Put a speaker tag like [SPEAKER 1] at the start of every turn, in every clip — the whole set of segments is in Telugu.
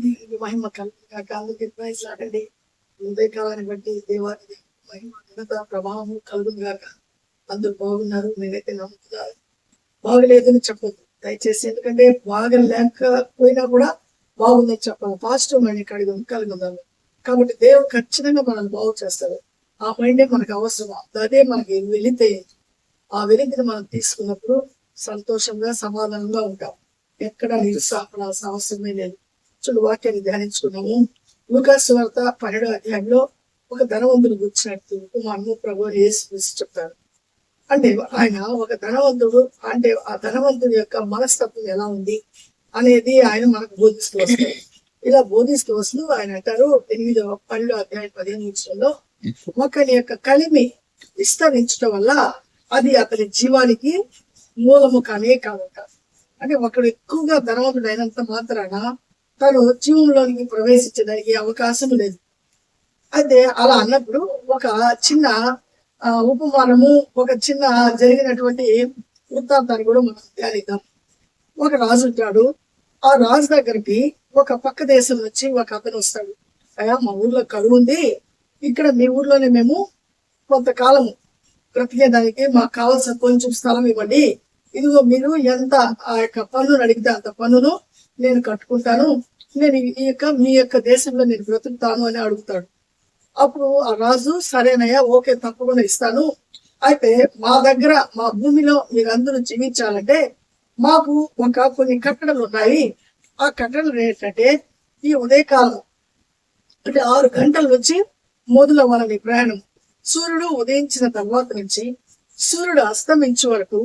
[SPEAKER 1] దేవునికి మహిమ కలుగుగాక. అందుకే ప్రైజ్ లాడండి. ఉదయకాలాన్ని బట్టి దేవానికి మహిమ ఘనత ప్రభావం కలుగుగాక. అందరూ బాగున్నారు, నేనైతే నమ్ముతా. బాగలేదని చెప్పదు దయచేసి, ఎందుకంటే బాగా లేకపోయినా కూడా బాగుందని చెప్పాలి. పాజిటివ్ మైండ్ కలుగుదాము. కాబట్టి దేవుడు ఖచ్చితంగా మనం బాగు చేస్తారు. ఆ మైండే మనకు అవసరం. అదే మనకి వెళితే ఆ వెలితిని మనం తీసుకున్నప్పుడు సంతోషంగా సమాధానంగా ఉంటాం. ఎక్కడ నిరుత్సాహపడాల్సిన అవసరమే లేదు. చూడు, వాక్యాన్ని ధ్యానించుకున్నాము. లూకాసు వార్త 12వ అధ్యాయంలో ఒక ధనవంతుడు కూర్చున్నట్టు మనము ప్రభు యేసు చెప్తారు. అంటే ఆయన ఒక ధనవంతుడు, అంటే ఆ ధనవంతుడి యొక్క మనస్తత్వం ఎలా ఉంది అనేది ఆయన మనకు బోధిస్తూ వస్తారు. ఇలా బోధిస్తూ వస్తూ ఆయన అంటారు 12వ అధ్యాయం 15వ వచనంలో, ఒకని యొక్క కలిమి విస్తరించడం వల్ల అది అతని జీవానికి మూలము కానే కాదంట. అంటే ఒకడు ఎక్కువగా ధనవంతుడు అయినంత మాత్రాన తను జీవంలోనికి ప్రవేశించడానికి అవకాశం లేదు. అయితే అలా అన్నప్పుడు ఒక చిన్న ఉపమానము, ఒక చిన్న జరిగినటువంటి వృత్తాంతాన్ని కూడా మనం ధ్యానిద్దాం. ఒక రాజు ఉంటాడు. ఆ రాజు దగ్గరికి ఒక పక్క దేశం నుంచి ఒక అతను వస్తాడు. అయ్యా, మా ఊర్లో కరువు ఉంది, ఇక్కడ మీ ఊర్లోనే మేము కొంతకాలము బ్రతికేదానికి మాకు కావాల్సిన కొంచెం స్థలం ఇవ్వండి, ఇదిగో మీరు ఎంత ఆ యొక్క పన్నును అడిగితే అంత పన్నును నేను కట్టుకుంటాను, నేను మీ యొక్క దేశంలో నేను బ్రతుకుతాను అని అడుగుతాడు. అప్పుడు ఆ రాజు సరేనయ్యా, ఓకే, తప్పకుండా ఇస్తాను. అయితే మా దగ్గర మా భూమిలో మీరందరూ జీవించాలంటే మాకు కొన్ని కట్టడలు ఉన్నాయి. ఆ కట్టడలు ఏంటంటే, ఈ ఉదయకాలం అంటే 6 గంటల నుంచి మొదలవ్వాలని ప్రయాణం. సూర్యుడు ఉదయించిన తర్వాత నుంచి సూర్యుడు అస్తమించే వరకు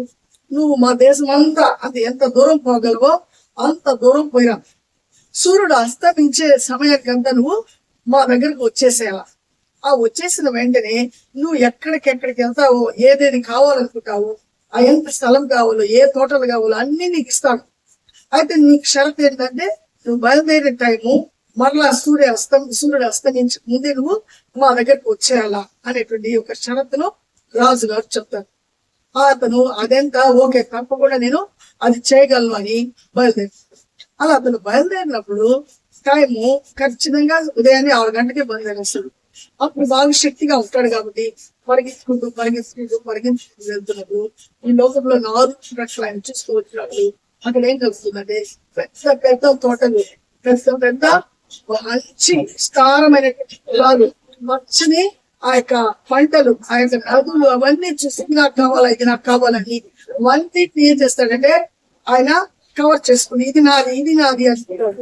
[SPEAKER 1] నువ్వు మా దేశం అంతా అది ఎంత దూరం పోగలవో అంత దూరం పోయినా, సూర్యుడు అస్తమించే సమయానికంతా నువ్వు మా దగ్గరకు వచ్చేసేయాల. ఆ వచ్చేసిన వెంటనే నువ్వు ఎక్కడికెక్కడికి వెళ్తావో, ఏదేది కావాలనుకుంటావో, ఆ ఎంత స్థలం కావాలో, ఏ తోటలు కావాలో అన్ని నీకు ఇస్తాను. అయితే నీకు షరత్ ఏంటంటే, నువ్వు బయలుదేరే టైము మరలా సూర్యుడు అస్తమించి ముందే నువ్వు మా దగ్గరకు వచ్చేయాలా అనేటువంటి ఒక షరతును రాజుగారు చెప్తారు. అతను అదంతా ఓకే, తప్పకుండా నేను అది చేయగలను అని బయలుదేరి, అలా అతను బయలుదేరినప్పుడు టైము ఖచ్చితంగా ఉదయాన్నే 6 గంటకే బయలుదేరేస్తాడు. అప్పుడు బాగా శక్తిగా ఉంటాడు కాబట్టి పరిగెత్తుకుంటూ వెళ్తున్నప్పుడు ఈ లోకంలో 4 రకాలు ఆయన చూసుకోవచ్చినప్పుడు అక్కడ ఏం కలుగుతుందంటే, పెద్ద పెద్ద తోటలు, పెద్ద పెద్ద మంచి విస్తారమైనటువంటి పొలాలు, మంచిని ఆ యొక్క పంటలు, ఆ యొక్క నదులు, అవన్నీ చూసి నాకు కావాలా, ఇది నాకు కావాలని అవన్నీ ఏం చేస్తాడంటే ఆయన కవర్ చేసుకుని ఇది నాది అనుకుంటాడు.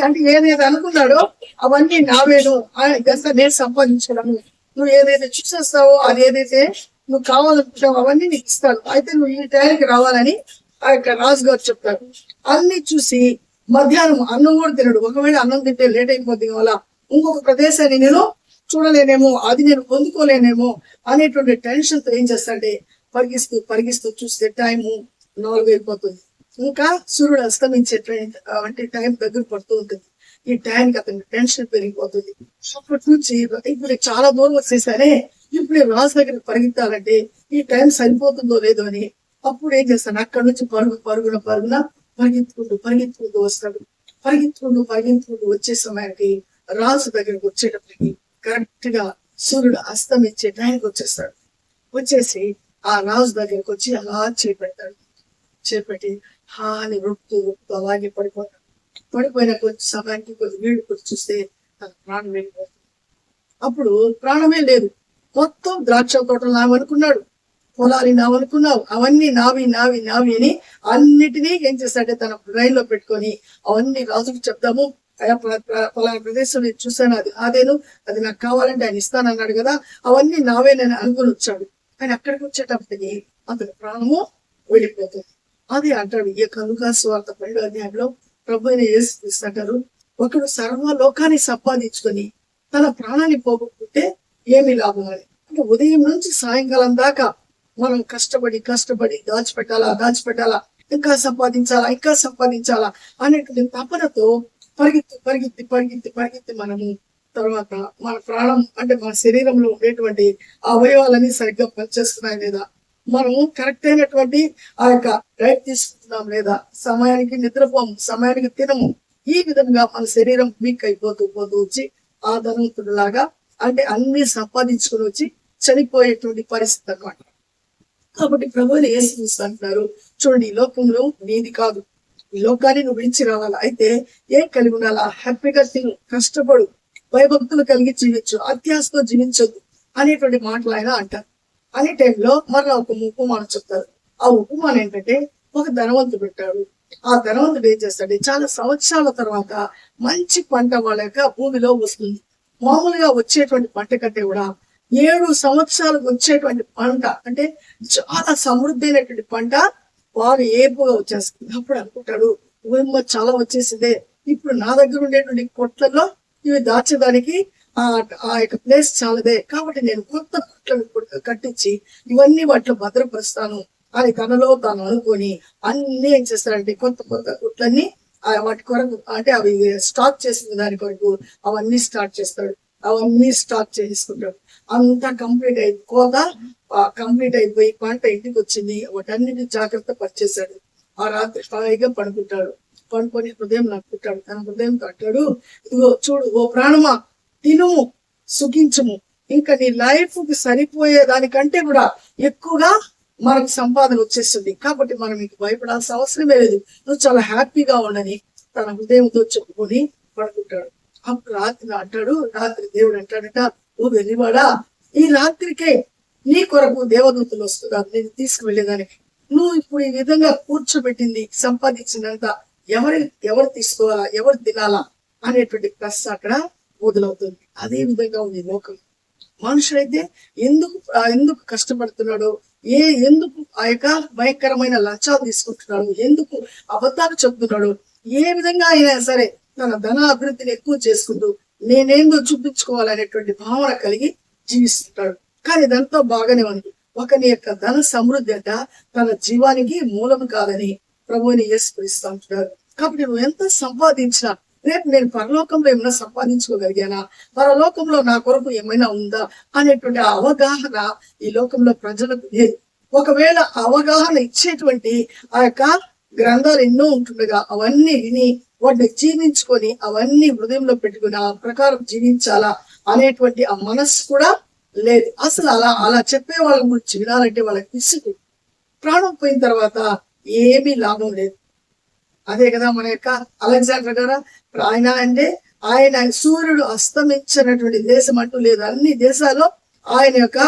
[SPEAKER 1] అంటే ఏదైతే అనుకున్నాడో అవన్నీ నావేను, ఇదంతా నేను సంపాదించడము, నువ్వు ఏదైతే చూసేస్తావో అది ఏదైతే నువ్వు కావాలనుకుంటావు అవన్నీ నీకు ఇస్తాను, అయితే నువ్వు ఈ టైంకి రావాలని ఆ యొక్క రాజుగారు చెప్తారు. అన్ని చూసి మధ్యాహ్నం అన్నం కూడా తినడు. ఒకవేళ అన్నం తింటే లేట్ అయిపోద్ది వల్ల ఇంకొక ప్రదేశాన్ని నేను చూడలేనేమో, అది నేను పొందుకోలేనేమో అనేటువంటి టెన్షన్ తో ఏం చేస్తాడంటే పరిగిస్తూ చూస్తే టైము 4 అయిపోతుంది. ఇంకా సూర్యుడు అస్తమించేటువంటి టైం దగ్గర పడుతూ ఉంటుంది. ఈ టైంకి అతనికి టెన్షన్ పెరిగిపోతుంది. అప్పటి నుంచి ఇప్పుడు చాలా దూరం వచ్చేసరే, ఇప్పుడు రాజు దగ్గరికి పరిగెత్తాలంటే ఈ టైం సరిపోతుందో లేదో అని అప్పుడు ఏం చేస్తాడు, అక్కడ నుంచి పరుగున పరిగెత్తుకుంటూ వస్తాడు. పరిగెత్తుకుంటూ వచ్చే సమయానికి రాజు దగ్గరికి వచ్చేటప్పటికి కరెక్ట్ గా సూర్యుడు అస్తమించే టైంకి వచ్చేస్తాడు. వచ్చేసి ఆ రాజు దగ్గరికి వచ్చి అలా చేపెట్టి హాని రొట్టు అలాగే పడిపోయిన కొంచెం సమయానికి కొంచెం నీళ్లు కొట్టి చూస్తే తన ప్రాణం వెళ్ళిపోతుంది. అప్పుడు ప్రాణమే లేదు. మొత్తం ద్రాక్ష తోటలు నావనుకున్నాడు, పొలాలు నావనుకున్నావు, అవన్నీ నావి అని అన్నిటినీ ఏం చేస్తాడంటే తన బ్రెయిన్ లో పెట్టుకొని అవన్నీ రాజుకు చెప్తాము. పలానా ప్రదేశం నేను చూసాను, అది నాకు కావాలంటే ఆయన ఇస్తానన్నాడు కదా, అవన్నీ నావేనని అనుకుని వచ్చాడు. ఆయన అక్కడికి వచ్చేటప్పటికి అతని ప్రాణము వెళ్ళిపోతుంది. అది అంటాడు ఈ లూకాసు వార్త 12వ అధ్యాయంలో ప్రభు అయిన యేసుక్రీస్తు అంటారు, ఒకడు సర్వలోకాన్ని సంపాదించుకొని తన ప్రాణాన్ని పోగొట్టుకుంటే ఏమి లాభం అని. అంటే ఉదయం నుంచి సాయంకాలం దాకా మనం కష్టపడి దాచిపెట్టాలా, ఇంకా సంపాదించాలా అనేటువంటి తపనతో పరిగెత్తి మనము తర్వాత మన ప్రాణం అంటే మన శరీరంలో ఉండేటువంటి అవయవాలన్నీ సరిగ్గా పనిచేస్తున్నాయి లేదా, మనము కరెక్ట్ అయినటువంటి ఆ యొక్క డైట్ తీసుకుంటున్నాం లేదా, సమయానికి నిద్రపోము, సమయానికి తినము, ఈ విధంగా మన శరీరం వీక్ అయిపోతూ పోతూ వచ్చి ఆ ధనవంతుడు లాగా అంటే అన్ని సంపాదించుకుని వచ్చి చనిపోయేటువంటి పరిస్థితి అన్నమాట. కాబట్టి ప్రభువుని యేసు అంటున్నారు, చూడండి ఈ లోకంలో నీది కాదు, ఈ లోకాన్ని నువ్వు విడిచి రావాలా, అయితే ఏం కలిగి ఉండాలా, హ్యాపీగా తిను, కష్టపడు, భయభక్తులు కలిగి జీవించు, అత్యాశతో జీవించొద్దు అనేటువంటి మాటలు ఆయన అంటారు. అనే టైంలో మరలా ఒక ఉపమానం చెప్తారు. ఆ ఉపమానం ఏంటంటే, ఒక ధనవంతుడు ఉంటాడు. ఆ ధనవంతుడు ఏం చేస్తాడు, చాలా సంవత్సరాల తర్వాత మంచి పంట వాళ్ళ యొక్క భూమిలో వస్తుంది. మామూలుగా వచ్చేటువంటి పంట కంటే కూడా 7 సంవత్సరాలకు వచ్చేటువంటి పంట అంటే చాలా సమృద్ధి అయినటువంటి పంట బాగా ఏపుగా వచ్చేస్తుంది. అప్పుడు అనుకుంటాడు, చాలా వచ్చేసిందే, ఇప్పుడు నా దగ్గర ఉండేటువంటి కొట్లలో ఇవి దాచేదానికి ఆ యొక్క ప్లేస్ చాలదే, కాబట్టి నేను కొత్త కొట్లను కట్టించి ఇవన్నీ వాటిలో భద్రపరుస్తాను అని తనలో తాను అనుకొని అన్ని ఏం చేస్తాడంటే కొత్త కొత్త కొట్లన్నీ వాటి కొరకు అంటే అవి స్టాక్ చేసిన దాని కొరకు అవన్నీ స్టార్ట్ చేస్తాడు. అవన్నీ స్టాక్ చేసుకుంటాడు. అంతా కంప్లీట్ కంప్లీట్ అయిపోయి పంట ఇంటికి వచ్చింది. వాటన్నిటిని జాగ్రత్త పరిచేశాడు. ఆ రాత్రి హాయిగా పడుకుంటాడు. పడుకొని హృదయం నడుపుకుంటాడు. తన హృదయంతో అంటాడు, ఇదిగో చూడు ఓ ప్రాణమా, తినుము, సుఖించుము, ఇంకా నీ లైఫ్ కి సరిపోయే దానికంటే కూడా ఎక్కువగా మనకు సంపాదన వచ్చేస్తుంది, కాబట్టి మనం మీకు భయపడాల్సిన అవసరమే లేదు, నువ్వు చాలా హ్యాపీగా ఉండని తన హృదయంతో చెప్పుకొని పడుకుంటాడు. అప్పుడు రాత్రి దేవుడు అంటాడట, ఓ వెళ్ళివాడా, ఈ రాత్రికే నీ కొరకు దేవదూతలు వస్తున్నారు నేను తీసుకువెళ్ళేదానికి. నువ్వు ఇప్పుడు ఈ విధంగా కూర్చోబెట్టింది సంపాదించినంత ఎవరు తీసుకోవాలా, ఎవరు తినాలా అనేటువంటి ప్రశ్న అక్కడ మొదలవుతుంది. అదే విధంగా ఉంది లోకం. మనుషులైతే ఎందుకు కష్టపడుతున్నాడో, ఎందుకు ఆ యొక్క భయంకరమైన లంచాలు తీసుకుంటున్నాడు, ఎందుకు అబద్ధాలు చెప్తున్నాడు, ఏ విధంగా అయినా సరే తన ధన అభివృద్ధిని ఎక్కువ చేసుకుంటూ నేనేందో చూపించుకోవాలనేటువంటి భావన కలిగి జీవిస్తుంటాడు. కానీ దాంతో బాగానే ఉంది. ఒకని యొక్క ధన సమృద్ధి అంట తన జీవానికి మూలం కాదని ప్రభువుని యేసుక్రీస్తు అంటున్నారు. కాబట్టి నువ్వు ఎంత సంపాదించినా, రేపు నేను పరలోకంలో ఏమైనా సంపాదించుకోగలిగానా, పరలోకంలో నా కొరకు ఏమైనా ఉందా అనేటువంటి అవగాహన ఈ లోకంలో ప్రజలకు లేదు. ఒకవేళ అవగాహన ఇచ్చేటువంటి ఆ యొక్క గ్రంథాలు ఎన్నో ఉంటుండగా అవన్నీ విని వాటిని జీవించుకొని అవన్నీ హృదయంలో పెట్టుకుని ఆ ప్రకారం జీవించాలా అనేటువంటి ఆ మనస్సు కూడా లేదు. అసలు అలా చెప్పే వాళ్ళ గురించి వినాలంటే వాళ్ళకి విసుగు. ప్రాణం పోయిన తర్వాత ఏమీ లాభం లేదు. అదే కదా మన యొక్క అలెగ్జాండర్ గారు, ఆయన సూర్యుడు అస్తమించినటువంటి దేశం అంటూ లేదు. అన్ని దేశాల్లో ఆయన యొక్క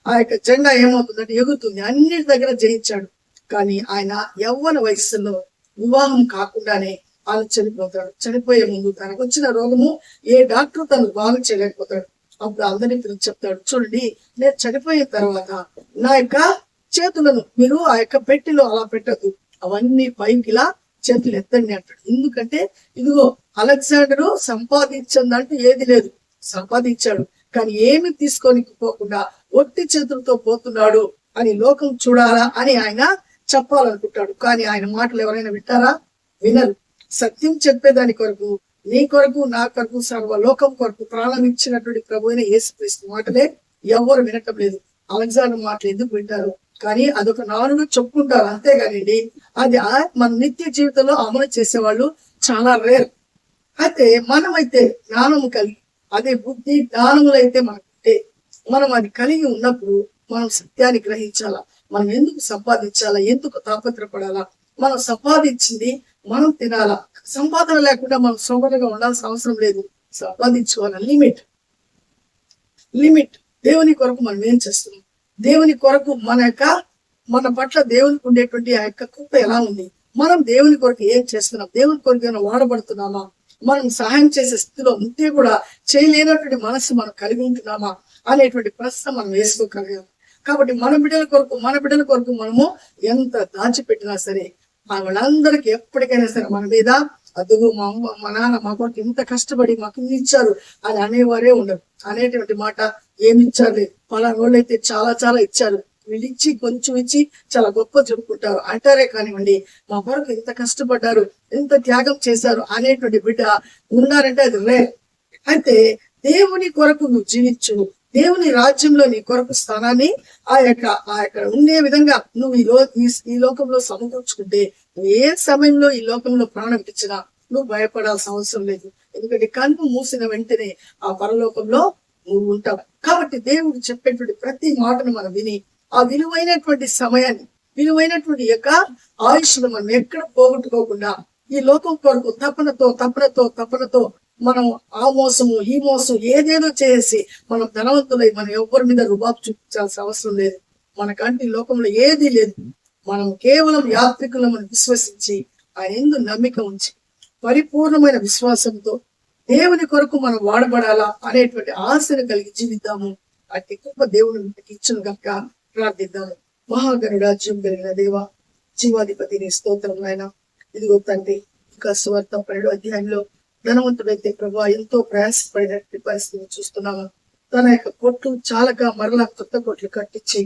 [SPEAKER 1] ఆ యొక్క జెండా ఏమవుతుందంటే ఎగురుతుంది. అన్నిటి దగ్గర జయించాడు. కానీ ఆయన యవ్వన వయస్సులో వివాహం కాకుండానే ఆయన చనిపోతాడు. చనిపోయే ముందు తనకు వచ్చిన రోగము ఏ డాక్టర్ తను బాగు చేయలేకపోతాడు. అప్పుడు అందరినీ పిలిచి చెప్తాడు, చూడండి నేను చనిపోయిన తర్వాత నా యొక్క చేతులను మీరు ఆ యొక్క పెట్టిలో అలా పెట్టద్దు, అవన్నీ పైకి ఇలా చేతులు ఎత్తండి అంటాడు. ఎందుకంటే ఇదిగో అలెగ్జాండరు సంపాదించిందంటూ ఏది లేదు, సంపాదించాడు కానీ ఏమి తీసుకొని పోకుండా ఒట్టి చేతులతో పోతున్నాడు అని లోకం చూడాలా అని ఆయన చెప్పాలనుకుంటాడు. కానీ ఆయన మాటలు ఎవరైనా వింటారా? వినరు. సత్యం చెప్పేదాని కొరకు, నీ కొరకు, నా కొరకు, సర్వలోకం కొరకు ప్రాణం ఇచ్చినటువంటి ప్రభువైన యేసుక్రీస్తు మాటలే ఎవరు వినటం లేదు. అలెగ్జాండర్ మాటలు ఎందుకు వింటారు? కానీ అదొక నానుడు చెప్పుకుంటారు అంతేగానండి అది మన నిత్య జీవితంలో అమలు చేసేవాళ్ళు చాలా రేర్. అయితే మనమైతే జ్ఞానము కలిగి, అదే బుద్ధి జ్ఞానములైతే మనకుంటే, మనం అది కలిగి ఉన్నప్పుడు మనం సత్యాన్ని గ్రహించాలా, మనం ఎందుకు సంపాదించాలా, ఎందుకు తాపత్రపడాలా, మనం సంపాదించింది మనం తినాలా. సంపాదన లేకుండా మనం సోమరుగా ఉండాల్సిన అవసరం లేదు. సంపాదించుకోవాలా. లిమిట్. దేవుని కొరకు మనం ఏం చేస్తున్నాం, దేవుని కొరకు మన పట్ల దేవునికి ఉండేటువంటి ఆ యొక్క కృప ఎలా ఉంది, మనం దేవుని కొరకు ఏం చేస్తున్నాం, దేవుని కొరకు ఏమైనా వాడబడుతున్నామా, మనం సహాయం చేసే స్థితిలో ఉంటే కూడా చేయలేనటువంటి మనసు మనం కలిగి ఉంటున్నామా అనేటువంటి ప్రశ్న మనం వేసుకోగలిగాం. కాబట్టి మన బిడ్డల కొరకు మనము ఎంత దాచిపెట్టినా సరే వాళ్ళందరికీ ఎప్పటికైనా సరే మన మీద అదుగు మా నాన్న మా కొరకు ఇంత కష్టపడి మాకు ఇచ్చారు అని అనేవారే ఉండరు. అనేటువంటి మాట ఏమి ఇచ్చారు, పలానా వాళ్ళు అయితే చాలా చాలా ఇచ్చారు, వీళ్ళు ఇచ్చి కొంచెం ఇచ్చి చాలా గొప్ప చెప్పుకుంటారు అంటారే కానివ్వండి, మా కొరకు ఇంత కష్టపడ్డారు, ఇంత త్యాగం చేశారు అనేటువంటి బిడ్డ ఉన్నారంటే అది రేర్. అయితే దేవుని కొరకు నువ్వు జీవించు, దేవుని రాజ్యంలో నీ కొరకు స్థానాన్ని ఆ యొక్క ఉండే విధంగా నువ్వు ఈ లోకంలో సమకూర్చుకుంటే, ఏ సమయంలో ఈ లోకంలో ప్రాణం ఇచ్చినా నువ్వు భయపడాల్సిన అవసరం లేదు. ఎందుకంటే కన్ను మూసిన వెంటనే ఆ పరలోకంలో నువ్వు ఉంటావు. కాబట్టి దేవుడు చెప్పేటువంటి ప్రతి మాటను మనం విని ఆ విలువైనటువంటి సమయాన్ని, విలువైనటువంటి యొక్క ఆయుష్ను మనం ఎక్కడ పోగొట్టుకోకుండా ఈ లోకం కొరకు తపనతో మనం ఆ మోసము ఈ మోసం ఏదేదో చేసి మనం ధనవంతులై మనం ఎవరి మీద రుబాబు చూపించాల్సిన అవసరం లేదు. మనకంటే ఈ లోకంలో ఏదీ లేదు. మనం కేవలం యాత్రికులను విశ్వసించి ఆయన యందు నమ్మిక ఉంచి పరిపూర్ణమైన విశ్వాసంతో దేవుని కొరకు మనం వాడబడాలా అనేటువంటి ఆశను కలిగి జీవిద్దాము. అట్టి గొప్ప దేవుని మనకి ఇచ్చిన కనుక ప్రార్థిద్దాము. మహాగణుడా, జీవం కలిగిన దేవ, జీవాధిపతిని స్తోత్రం నాయన. ఇదిగో తండ్రి, ఇంకా సువార్త 12వ అధ్యాయంలో ధనవంతుడైతే ప్రభా ఎంతో ప్రయాసపడినటువంటి పరిస్థితిని చూస్తున్నాము. తన యొక్క కొట్లు చాలక మరలా కొత్త కొట్లు కట్టించి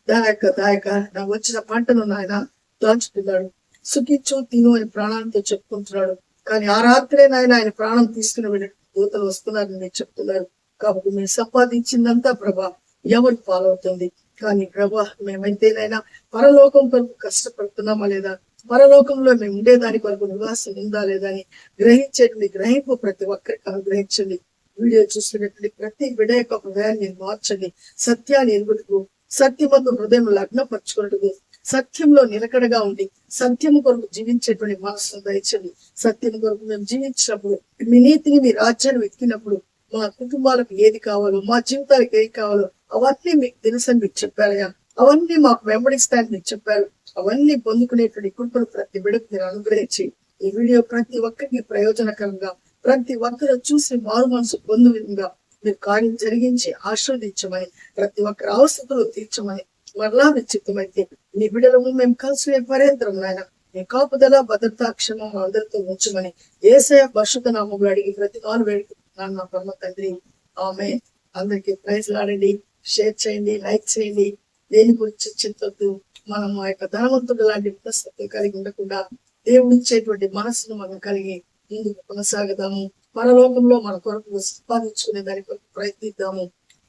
[SPEAKER 1] దాయక నా వచ్చిన పంటను నాయన దాచుతున్నాడు. సుఖించు తిను అని ప్రాణాలతో చెప్పుకుంటున్నాడు. కానీ ఆ రాత్రే నాయన ఆయన ప్రాణం తీసుకుని వెళ్ళి దూతలు వస్తున్నారని మీరు చెప్తున్నారు. కాబట్టి మీరు సంపాదించిందంతా ప్రభా ఎవరు పాలవుతుంది. కానీ ప్రభా మేమైతేనైనా పరలోకం కొరకు కష్టపడుతున్నామా లేదా, పరలోకంలో మేము ఉండేదాని కొరకు నివాసం ఉందా లేదా అని గ్రహించేటువంటి గ్రహింపు ప్రతి ఒక్కరికి అనుగ్రహించండి. వీడియో చూస్తున్నటువంటి ప్రతి బిడ్డ యొక్క హృదయాన్ని మార్చండి. సత్యాన్ని ఎరుగుటకు, సత్యమందు హృదయం లగ్నపరుచుకున్నట్టుకు, సత్యంలో నిలకడగా ఉండి సత్యము కొరకు జీవించేటువంటి మనసును దయచండి. సత్యం కొరకు మేము జీవించినప్పుడు, మీ నీతిని, మీ రాజ్యాన్ని వెతికినప్పుడు మా కుటుంబాలకు ఏది కావాలో, మా జీవితాలకు ఏది కావాలో అవన్నీ మీకు తెలుసని మీకు చెప్పారయ్యా. అవన్నీ మాకు వెంబడిస్తాయని మీకు చెప్పారు. అవన్నీ పొందుకునేటువంటి కృపను ప్రతి బిడ్డకు మీరు అనుగ్రహించి ఈ వీడియో ప్రతి ఒక్కరికి ప్రయోజనకరంగా, ప్రతి ఒక్కరు చూసి మారు మనసు పొందు విధంగా మీరు కార్యం జరిగించి ఆశీర్వదించమని, ప్రతి ఒక్కరి అవసరాలు తీర్చమని మరలా నిశ్చితమైతే నీ బిడ్డలను మేము కలిసి పర్యంతరం నాయన మీ కాపుదల భద్రతా క్షేమం అందరితో ఉంచమని యేసయ్య పరిశుద్ధ నామములో అడిగి ప్రతి నాలుగు వేడుకుంటున్నాను నా పరమ తండ్రి. ఆమేన్. అందరికి ప్రైజ్ లాడండి, షేర్ చేయండి, లైక్ చేయండి. దేని గురించి చింతొద్దు. మనం ఆ యొక్క ధనవంతుడు లాంటి మనస్తత్వం కలిగి ఉండకుండా దేవుడు ఇచ్చేటువంటి మనసును మనం కలిగి ముందుకు కొనసాగుదాము. పరలోకంలో మన కొరకు సంపాదించుకునే దాని కొరకు ప్రయత్నిద్దాము.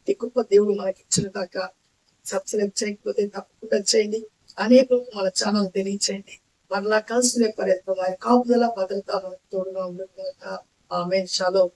[SPEAKER 1] ఈ గొప్ప దేవుడు మనకి ఇచ్చిన దాకా సబ్స్క్రైబ్ చేయకపోతే తప్పకుండా చేయండి. అనేకులకు మన ఛానల్ తెలియచేయండి. మరలా కలుసుకునే పర్యత్నం కాపుదల భద్రత తోడుగా ఉండదు. ఆమేన్. షాలోమ్.